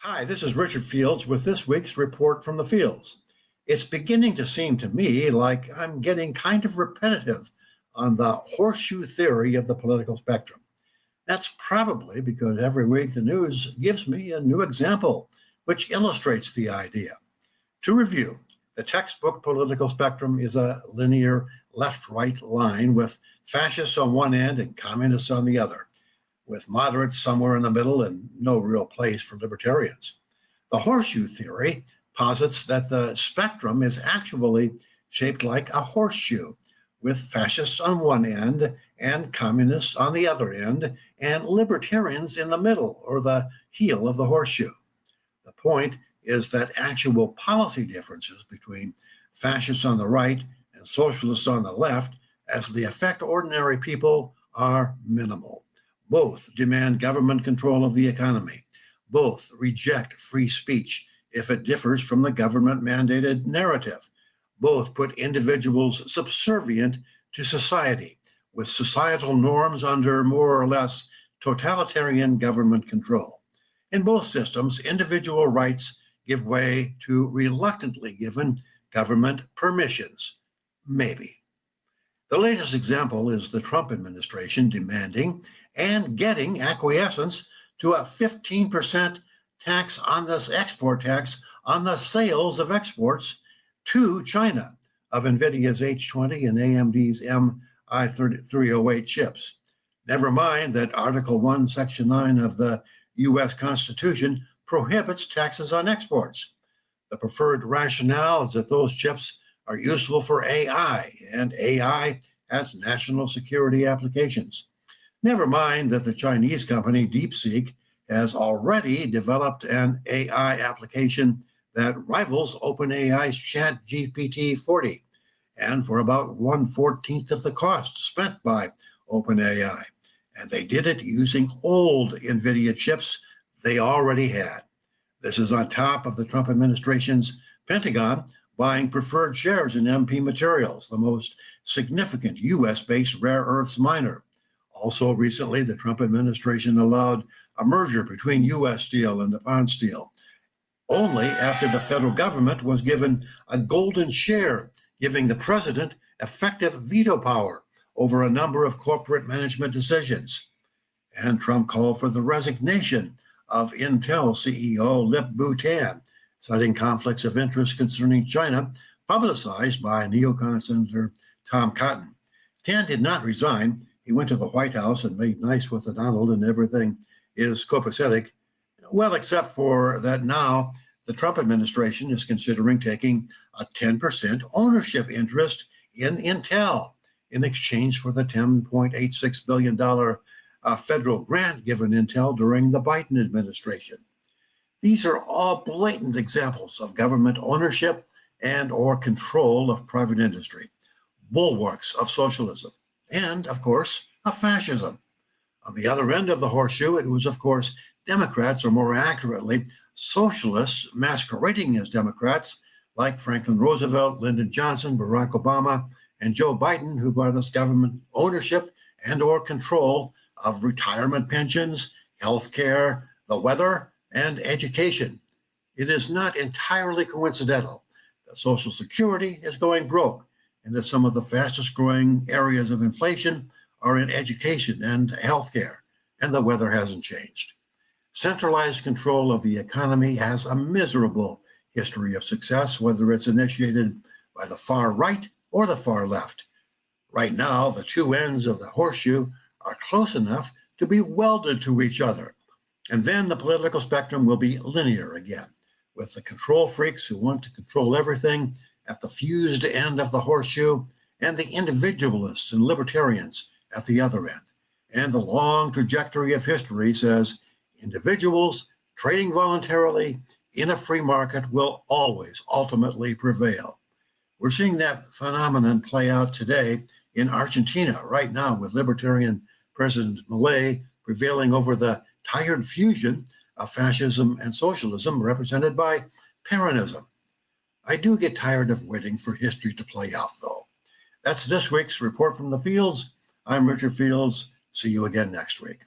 Hi, this is Richard Fields with this week's report from the fields. It's beginning to seem to me like I'm getting kind of repetitive on the horseshoe theory of the political spectrum. That's probably because every week the news gives me a new example which illustrates the idea. To review, the textbook political spectrum is a linear left right line with fascists on one end and communists on the other, with moderates somewhere in the middle and no real place for libertarians. The horseshoe theory posits that the spectrum is actually shaped like a horseshoe, with fascists on one end and communists on the other end, and libertarians in the middle or the heel of the horseshoe. The point is that actual policy differences between fascists on the right and socialists on the left, as they affect ordinary people, are minimal. Both demand government control of the economy. Both reject free speech if it differs from the government mandated narrative. Both put individuals subservient to society, with societal norms under more or less totalitarian government control. In both systems, individual rights give way to reluctantly given government permissions. Maybe. The latest example is the Trump administration demanding and getting acquiescence to a 15% tax on this export tax on the sales of exports to China of NVIDIA's H20 and AMD's MI308 chips. Never mind that Article 1, Section 9 of the U.S. Constitution prohibits taxes on exports. The preferred rationale is that those chips are useful for AI, and AI has national security applications. Never mind that the Chinese company DeepSeek has already developed an AI application that rivals OpenAI's ChatGPT 40, and for about 1/14 of the cost spent by OpenAI. And they did it using old NVIDIA chips they already had. This is on top of the Trump administration's Pentagon buying preferred shares in MP Materials, the most significant US-based rare earths miner. Also recently, the Trump administration allowed a merger between US Steel and Nippon Steel, only after the federal government was given a golden share, giving the president effective veto power over a number of corporate management decisions. And Trump called for the resignation of Intel CEO Lip-Bu Tan, citing conflicts of interest concerning China publicized by neocon Senator Tom Cotton. Tan did not resign. He went to the White House and made nice with Donald, and everything is copacetic. Well, except for that now the Trump administration is considering taking a 10% ownership interest in Intel in exchange for the $10.86 billion federal grant given Intel during the Biden administration. These are all blatant examples of government ownership and or control of private industry, bulwarks of socialism, and, of course, of fascism. On the other end of the horseshoe, it was, of course, Democrats, or more accurately, socialists masquerading as Democrats, like Franklin Roosevelt, Lyndon Johnson, Barack Obama, and Joe Biden, who brought us government ownership and or control of retirement pensions, health care, the weather, and education. It is not entirely coincidental that Social Security is going broke and that some of the fastest growing areas of inflation are in education and healthcare, and the weather hasn't changed. Centralized control of the economy has a miserable history of success, whether it's initiated by the far right or the far left. Right now, the two ends of the horseshoe are close enough to be welded to each other. And then the political spectrum will be linear again, with the control freaks who want to control everything at the fused end of the horseshoe, and the individualists and libertarians at the other end. And the long trajectory of history says individuals trading voluntarily in a free market will always ultimately prevail. We're seeing that phenomenon play out today in Argentina right now, with libertarian President Milei prevailing over the tired fusion of fascism and socialism represented by Peronism. I do get tired of waiting for history to play out, though. That's this week's Report from the Fields. I'm Richard Fields. See you again next week.